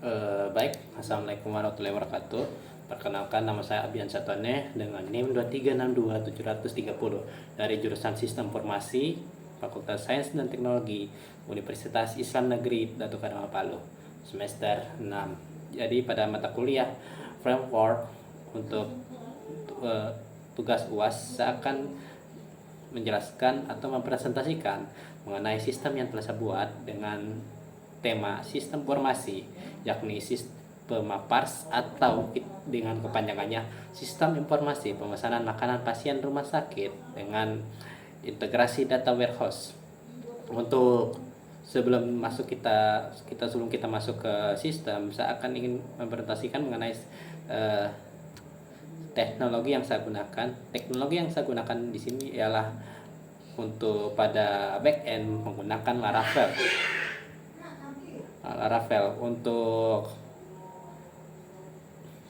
Baik, Assalamualaikum warahmatullahi wabarakatuh. Perkenalkan, nama saya Abian Satone dengan NIM 2362730 dari jurusan Sistem Informasi Fakultas Sains dan Teknologi Universitas Islam Negeri Datuk Kadama Palu, semester 6. Jadi pada mata kuliah framework untuk tugas UAS, saya akan menjelaskan atau mempresentasikan mengenai sistem yang telah saya buat dengan tema sistem informasi, yakni sistem PAPARS atau dengan kepanjangannya Sistem Informasi Pemesanan Makanan Pasien Rumah Sakit dengan integrasi data warehouse. Untuk sebelum kita masuk ke sistem, saya akan ingin mempresentasikan mengenai teknologi yang saya gunakan. Teknologi yang saya gunakan di sini ialah untuk pada back end menggunakan Laravel. Untuk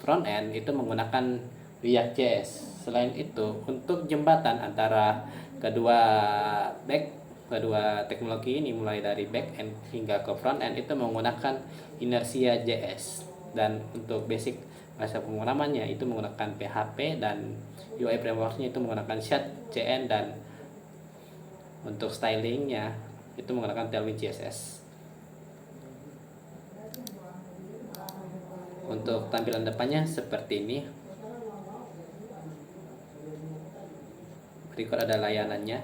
front end itu menggunakan React.js. Selain itu, untuk jembatan antara kedua teknologi ini, mulai dari back end hingga ke front end, itu menggunakan Inertia.js. Dan untuk basic bahasa pemrogramannya itu menggunakan PHP, dan UI frameworknya itu menggunakan Shad.js, dan untuk stylingnya itu menggunakan Tailwind CSS. Untuk tampilan depannya seperti ini. Berikut ada layanannya.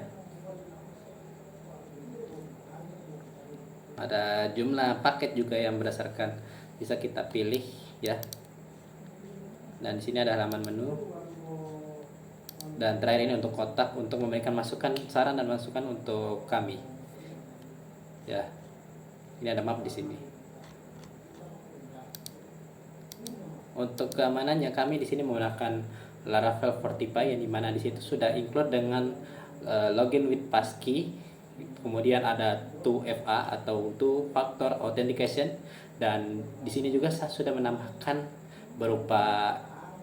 Ada jumlah paket juga yang berdasarkan bisa kita pilih ya. Dan di sini ada halaman menu. Dan terakhir ini untuk kotak untuk memberikan masukan, saran dan masukan untuk kami. Ya. Ini ada map di sini. Untuk keamanannya, kami di sini menggunakan Laravel Fortify, yang dimana di situ sudah include dengan login with passkey. Kemudian ada 2FA atau two factor authentication, dan di sini juga saya sudah menambahkan berupa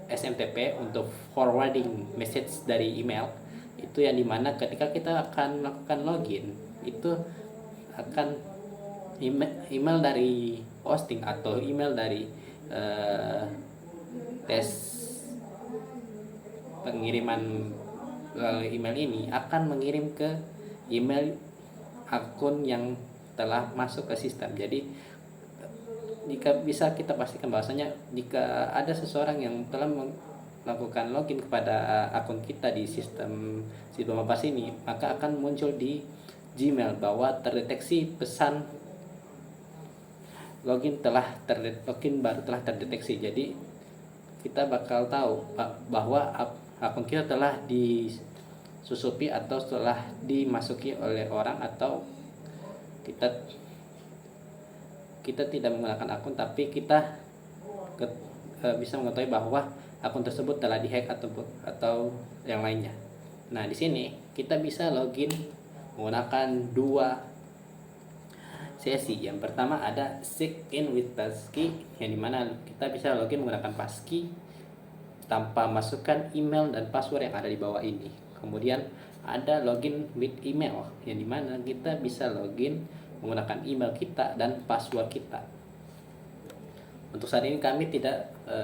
SMTP untuk forwarding message dari email. Itu yang dimana ketika kita akan melakukan login, itu akan email dari hosting atau email dari tes pengiriman email ini akan mengirim ke email akun yang telah masuk ke sistem. Jadi jika bisa kita pastikan bahwasanya jika ada seseorang yang telah melakukan login kepada akun kita di sistem PAPARS ini, maka akan muncul di Gmail bahwa terdeteksi pesan login baru telah terdeteksi. Jadi kita bakal tahu bahwa akun kita telah disusupi atau telah dimasuki oleh orang, atau kita tidak menggunakan akun, tapi kita bisa mengetahui bahwa akun tersebut telah dihack atau yang lainnya. Nah, di sini kita bisa login menggunakan dua sesi. Yang pertama ada sign in with passkey, yang dimana kita bisa login menggunakan passkey tanpa masukkan email dan password yang ada di bawah ini. Kemudian ada login with email, yang dimana kita bisa login menggunakan email kita dan password kita. Untuk saat ini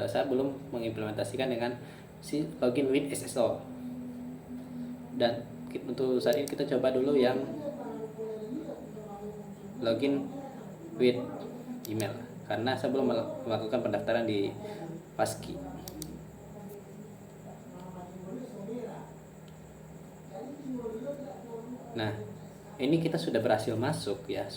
saya belum mengimplementasikan dengan si login with SSO. Dan untuk saat ini kita coba dulu yang login with email, karena saya belum melakukan pendaftaran di passkey. Nah, ini kita sudah berhasil masuk ya,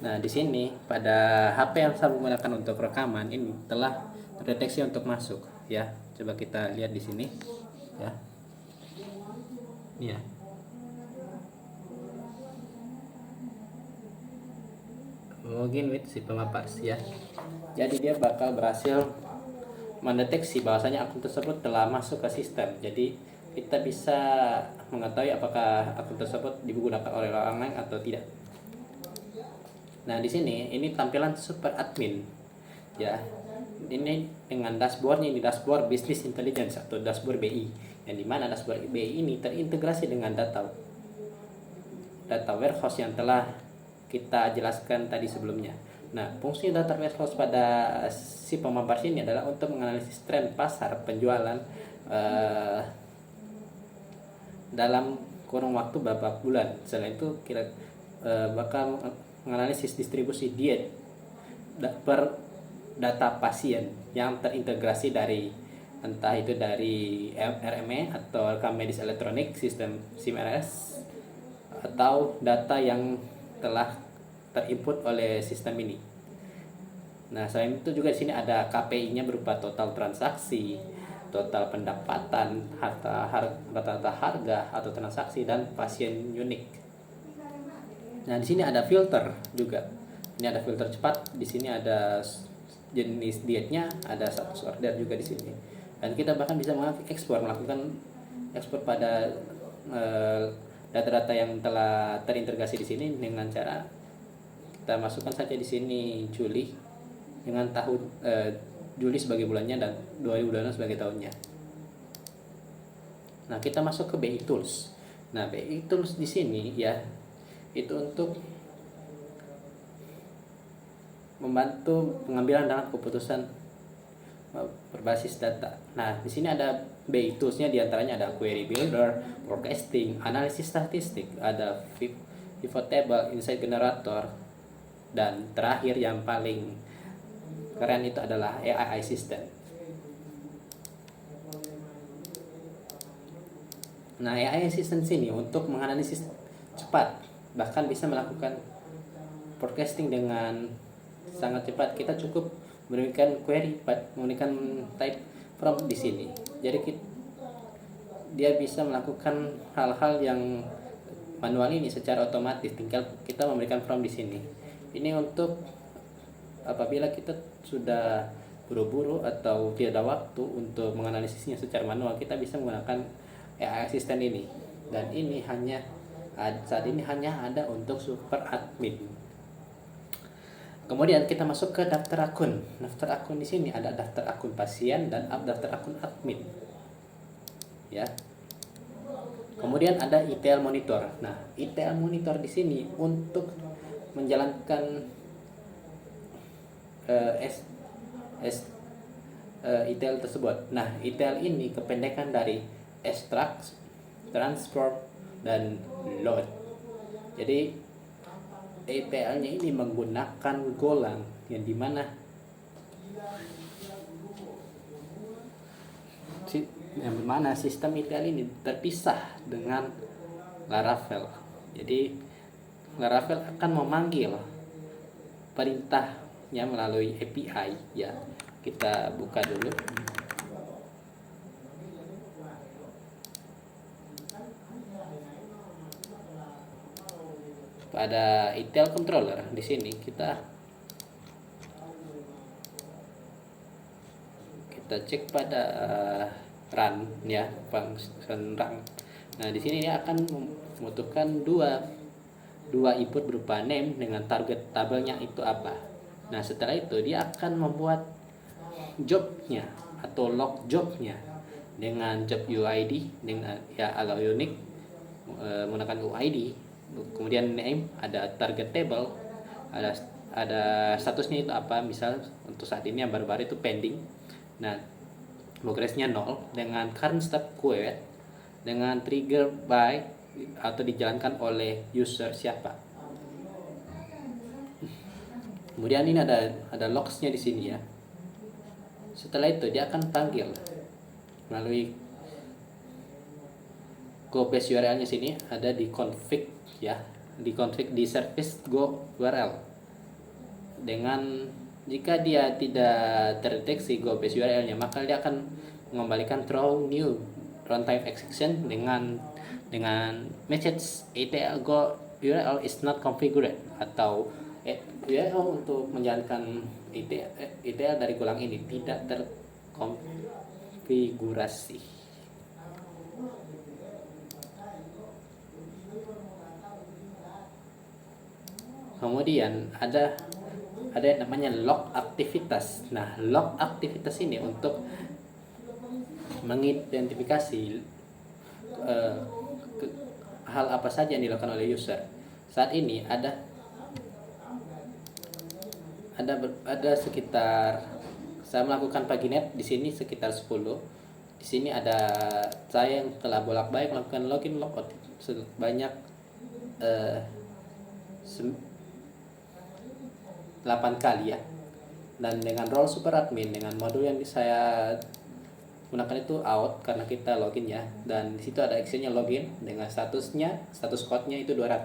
Nah, di sini pada HP yang saya gunakan untuk rekaman ini telah terdeteksi untuk masuk ya. Coba kita lihat di sini ya. Ini ya. Login with si PAPARS ya. Jadi dia bakal berhasil mendeteksi bahwasanya akun tersebut telah masuk ke sistem. Jadi kita bisa mengetahui apakah akun tersebut digunakan oleh orang lain atau tidak. Nah, di sini ini tampilan super admin ya. Ini dengan dashboardnya, ini dashboard business intelligence atau dashboard BI, yang dimana dashboard BI ini terintegrasi dengan data warehouse yang telah kita jelaskan tadi sebelumnya. Nah, fungsi database loss pada si pemaparan ini adalah untuk menganalisis tren pasar penjualan dalam kurun waktu beberapa bulan. Selain itu kita bakal menganalisis distribusi diet per data pasien yang terintegrasi dari entah itu dari RME atau rekam medis elektronik sistem SIM-RS atau data yang telah terinput oleh sistem ini. Nah, selain itu juga di sini ada KPI-nya berupa total transaksi, total pendapatan, rata-rata harga atau transaksi, dan pasien unik. Nah, di sini ada filter juga. Ini ada filter cepat, di sini ada jenis dietnya, ada status order juga di sini. Dan kita bahkan bisa melakukan ekspor pada data-data yang telah terintegrasi di sini dengan cara kita masukkan saja di sini Juli dengan tahun Juli sebagai bulannya dan 2026 sebagai tahunnya. Nah, kita masuk ke BI Tools. Nah, BI Tools di sini ya itu untuk membantu pengambilan dalam keputusan berbasis data. Nah, di sini ada BI Tools-nya, diantaranya ada Query Builder, Forecasting, Analisis Statistik, ada Pivot Table, Insight Generator, dan terakhir yang paling keren itu adalah AI Assistant. Nah, AI Assistant sini untuk menganalisis cepat, bahkan bisa melakukan forecasting dengan sangat cepat. Kita cukup memberikan query, memberikan type prompt di sini. Jadi dia bisa melakukan hal-hal yang manual ini secara otomatis. Tinggal kita memberikan prompt di sini. Ini untuk apabila kita sudah buru-buru atau tidak ada waktu untuk menganalisisnya secara manual, kita bisa menggunakan AI Assistant ini. Dan ini saat ini hanya ada untuk super admin. Kemudian kita masuk ke daftar akun. Daftar akun di sini ada daftar akun pasien dan daftar akun admin. Ya. Kemudian ada ETL monitor. Nah, ETL monitor di sini untuk menjalankan ETL tersebut. Nah, ETL ini kependekan dari extract, transform, dan load. Jadi ETL-nya ini menggunakan Golang yang dimana sistem ETL ini terpisah dengan Laravel. Jadi Laravel akan memanggil perintahnya melalui API ya. Kita buka dulu. Pada ETL controller di sini kita cek pada run ya, function run. Nah, di sini dia akan membutuhkan dua input berupa name dengan target tabelnya itu apa. Nah, setelah itu dia akan membuat jobnya atau log jobnya dengan job UID dengan ya agak unik, menggunakan UID. Kemudian name, ada target table, ada statusnya itu apa. Misal untuk saat ini yang baru-baru itu pending. Nah, progresnya 0 dengan current step query dengan trigger by atau dijalankan oleh user siapa. Kemudian ini ada logs-nya di sini ya. Setelah itu dia akan panggil melalui go base URL-nya sini ada di config ya, di config di service go URL. Dengan jika dia tidak terdeteksi go base URL-nya, maka dia akan mengembalikan throw new runtime exception dengan message ETL go URL is not configured, atau URL untuk menjalankan ETL dari Golang ini tidak terkonfigurasi. Kemudian ada yang namanya log aktivitas. Nah, log aktivitas ini untuk mengidentifikasi hal apa saja yang dilakukan oleh user. Saat ini ada ada sekitar, saya melakukan paginet di sini sekitar 10. Di sini ada saya yang telah bolak-balik melakukan login logout sebanyak eh, 8 kali ya. Dan dengan role super admin dengan modul yang saya gunakan itu out karena kita login ya, dan di situ ada actionnya login dengan status code-nya itu 200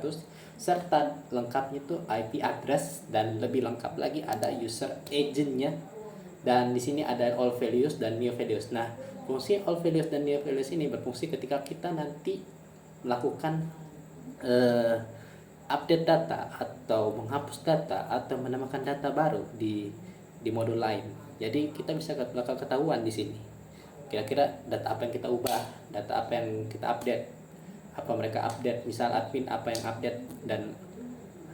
serta lengkapnya itu IP address, dan lebih lengkap lagi ada user agent-nya, dan di sini ada all values dan new values. Nah, fungsi all values dan new values ini berfungsi ketika kita nanti melakukan update data atau menghapus data atau menambahkan data baru di modul lain. Jadi kita bisa bakal ketahuan di sini kira-kira data apa yang kita ubah, data apa yang kita update, apa mereka update, misal admin apa yang update dan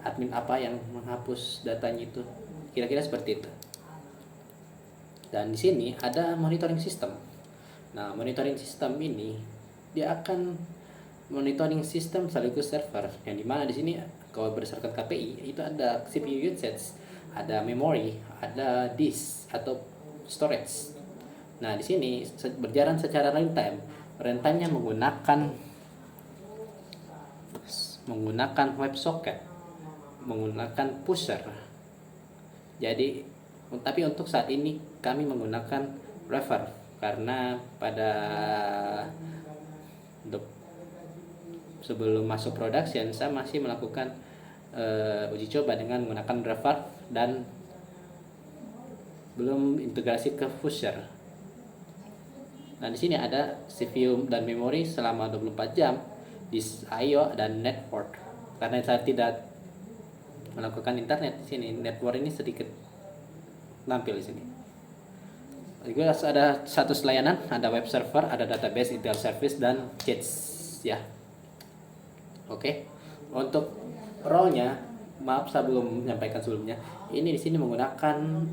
admin apa yang menghapus datanya itu, kira-kira seperti itu. Dan di sini ada monitoring system. Nah, monitoring system ini dia akan monitoring sistem sekaligus server, yang dimana di sini kalau berdasarkan KPI itu ada CPU usage, ada memory, ada disk atau storage. Nah, di sini berjalan secara real time. Real time-nya menggunakan WebSocket, menggunakan pusher. Jadi, tapi untuk saat ini kami menggunakan Reverb karena pada sebelum masuk production saya masih melakukan uji coba dengan menggunakan Reverb dan belum integrasi ke pusher. Nah, di sini ada CPU dan memori selama 24 jam, disk I/O dan network. Karena saya tidak melakukan internet di sini, network ini sedikit tampil di sini. Juga ada status layanan, ada web server, ada database, ETL service dan chats ya. Oke. Untuk role-nya, maaf saya belum menyampaikan sebelumnya. Ini di sini menggunakan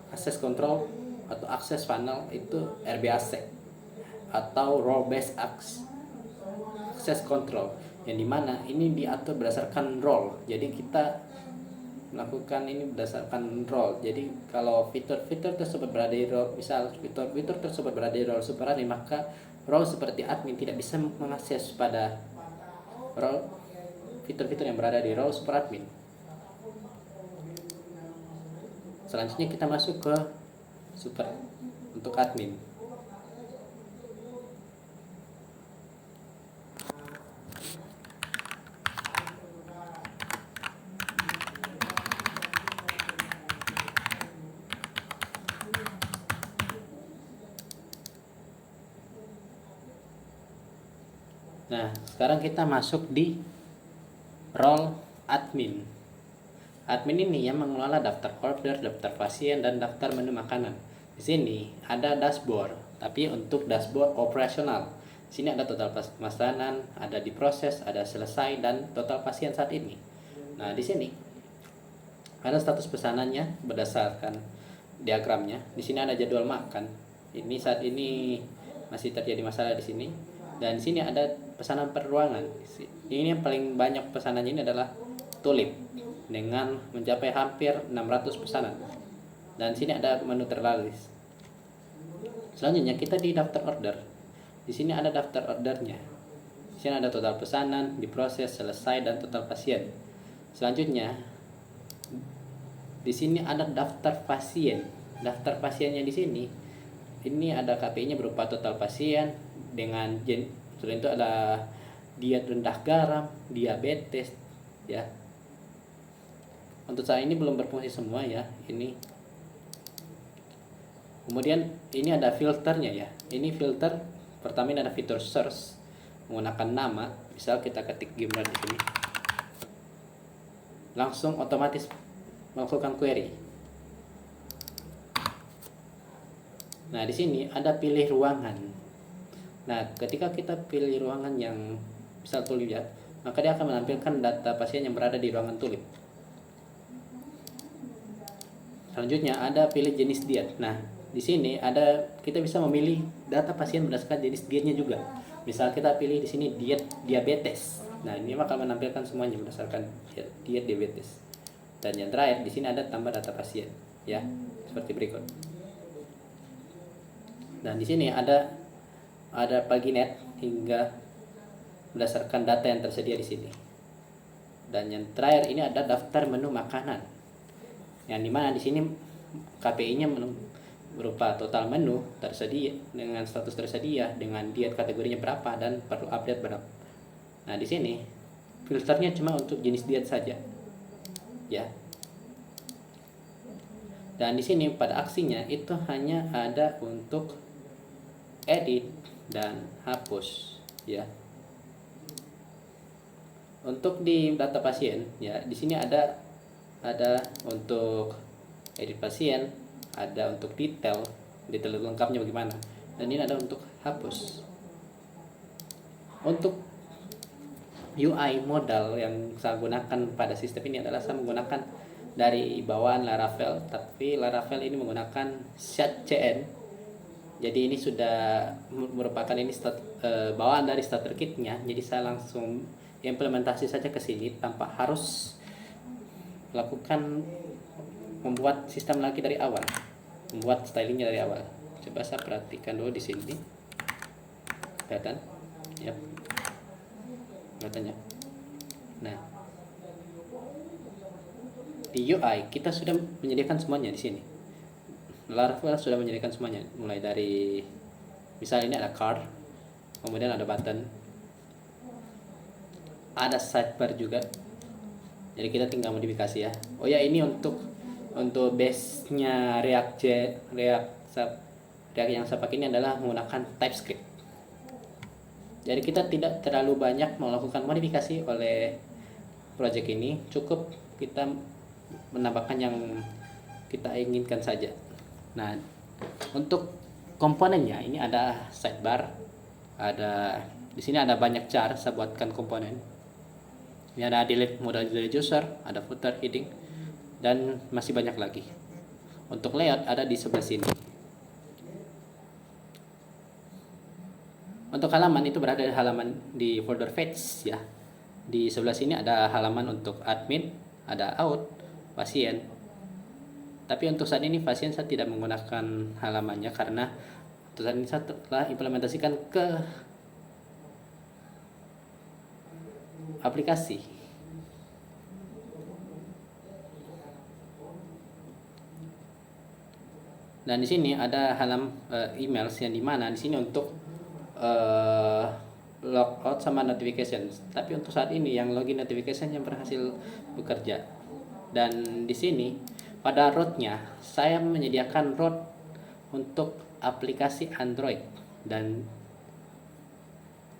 access control atau access panel itu RBAC atau role based access control, yang dimana ini diatur berdasarkan role. Jadi kita melakukan ini berdasarkan role. Jadi kalau fitur-fitur tersebut berada di role, misal fitur-fitur tersebut berada di role super admin, maka role seperti admin tidak bisa mengakses pada role fitur-fitur yang berada di role super admin. Selanjutnya kita masuk ke super untuk admin. Nah, sekarang kita masuk di role admin. Admin ini yang mengelola daftar order, daftar pasien, dan daftar menu makanan. Di sini ada dashboard, tapi untuk dashboard operasional. Di sini ada total pesanan, ada diproses, ada selesai, dan total pasien saat ini. Nah, di sini ada status pesanannya berdasarkan diagramnya. Di sini ada jadwal makan. Ini saat ini masih terjadi masalah di sini. Dan di sini ada pesanan per ruangan. Ini yang paling banyak pesanannya ini adalah tulip dengan mencapai hampir 600 pesanan. Dan sini ada menu terlaris. Selanjutnya kita di daftar order. Di sini ada daftar ordernya. Di sini ada total pesanan, diproses, selesai, dan total pasien. Selanjutnya di sini ada daftar pasien. Daftar pasiennya di sini ini ada KPI-nya berupa total pasien dengan selain itu ada diet rendah garam, diabetes ya. Untuk saat ini belum berfungsi semua ya ini. Kemudian ini ada filternya ya. Ini filter pertama, ini ada fitur search menggunakan nama. Misal kita ketik Gimra di sini, langsung otomatis melakukan query. Nah, di sini ada pilih ruangan. Nah, ketika kita pilih ruangan yang misal tulip ya, maka dia akan menampilkan data pasien yang berada di ruangan tulip. Selanjutnya ada pilih jenis diet. Nah, di sini ada kita bisa memilih data pasien berdasarkan jenis dietnya juga. Misal kita pilih di sini diet diabetes. Nah, ini akan menampilkan semuanya berdasarkan diet diabetes. Dan yang terakhir di sini ada tambah data pasien, ya, seperti berikut. Dan di sini ada paginet hingga berdasarkan data yang tersedia di sini. Dan yang terakhir ini ada daftar menu makanan, yang dimana di sini KPI-nya berupa total menu tersedia dengan status tersedia, dengan diet kategorinya berapa dan perlu update berapa. Nah, di sini filternya cuma untuk jenis diet saja, ya. Dan di sini pada aksinya itu hanya ada untuk edit dan hapus, ya. Untuk di data pasien, ya, di sini ada untuk edit pasien, ada untuk detail lengkapnya bagaimana, dan ini ada untuk hapus. Untuk UI modal yang saya gunakan pada sistem ini adalah saya menggunakan dari bawaan Laravel, tapi Laravel ini menggunakan ShadCN. Jadi ini sudah merupakan bawaan dari starter kitnya. Jadi saya langsung implementasi saja ke sini tanpa harus lakukan membuat sistem lagi dari awal, membuat stylingnya dari awal. Coba saya perhatikan dulu di sini, kelihatan, ya, kelihatannya. Nah, di UI kita sudah menyediakan semuanya di sini. Laravel sudah menyediakan semuanya, mulai dari misalnya ini ada card, kemudian ada button, ada sidebar juga. Jadi kita tinggal modifikasi, ya. Oh ya, ini untuk base-nya React yang saya pakai ini adalah menggunakan TypeScript. Jadi kita tidak terlalu banyak melakukan modifikasi oleh project ini, cukup kita menambahkan yang kita inginkan saja. Nah, untuk komponennya ini ada sidebar, di sini ada banyak cara saya buatkan komponen. Ini ada delete modal dari user, ada footer, heading, dan masih banyak lagi. Untuk layout ada di sebelah sini. Untuk halaman itu berada di halaman di folder Fetch, ya. Di sebelah sini ada halaman untuk admin, ada out, pasien. Tapi untuk saat ini pasien saya tidak menggunakan halamannya karena untuk saat ini saya telah implementasikan ke aplikasi. Dan di sini ada halaman emails, yang dimana di sini untuk logout sama notification. Tapi untuk saat ini yang login notification yang berhasil bekerja. Dan di sini pada rootnya saya menyediakan root untuk aplikasi Android, dan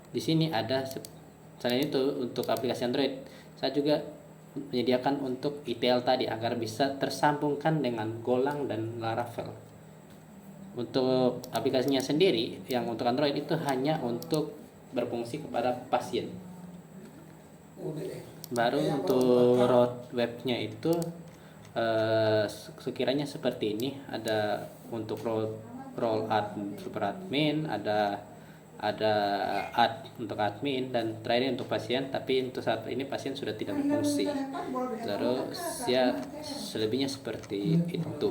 di sini ada selain itu untuk aplikasi Android saya juga menyediakan untuk ETL tadi agar bisa tersambungkan dengan Golang dan Laravel. Untuk aplikasinya sendiri yang untuk Android itu hanya untuk berfungsi kepada pasien. Baru untuk root webnya itu sekiranya seperti ini, ada untuk role super admin, ada add untuk admin, dan terakhir untuk pasien. Tapi untuk saat ini pasien sudah tidak berfungsi. Terus ya selebihnya seperti itu.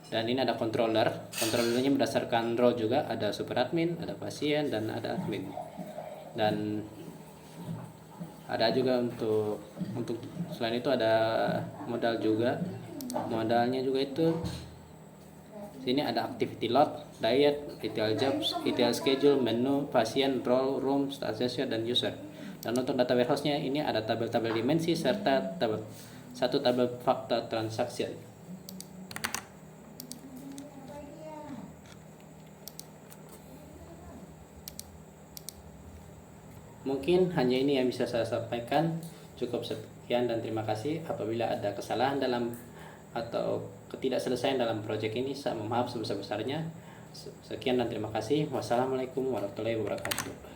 Dan ini ada controllernya berdasarkan role juga, ada super admin, ada pasien, dan ada admin. Dan ada juga untuk selain itu ada modalnya juga itu. Sini ada activity load, diet, ETL jobs, ETL schedule, menu, pasien, role, room, start session, dan user. Dan untuk data warehouse-nya ini ada tabel-tabel dimensi serta satu tabel fakta transaction. Mungkin hanya ini yang bisa saya sampaikan. Cukup sekian dan terima kasih. Apabila ada kesalahan dalam atau ketidakselesaian dalam proyek ini, saya mohon maaf sebesar-besarnya. Sekian dan terima kasih. Wassalamualaikum warahmatullahi wabarakatuh.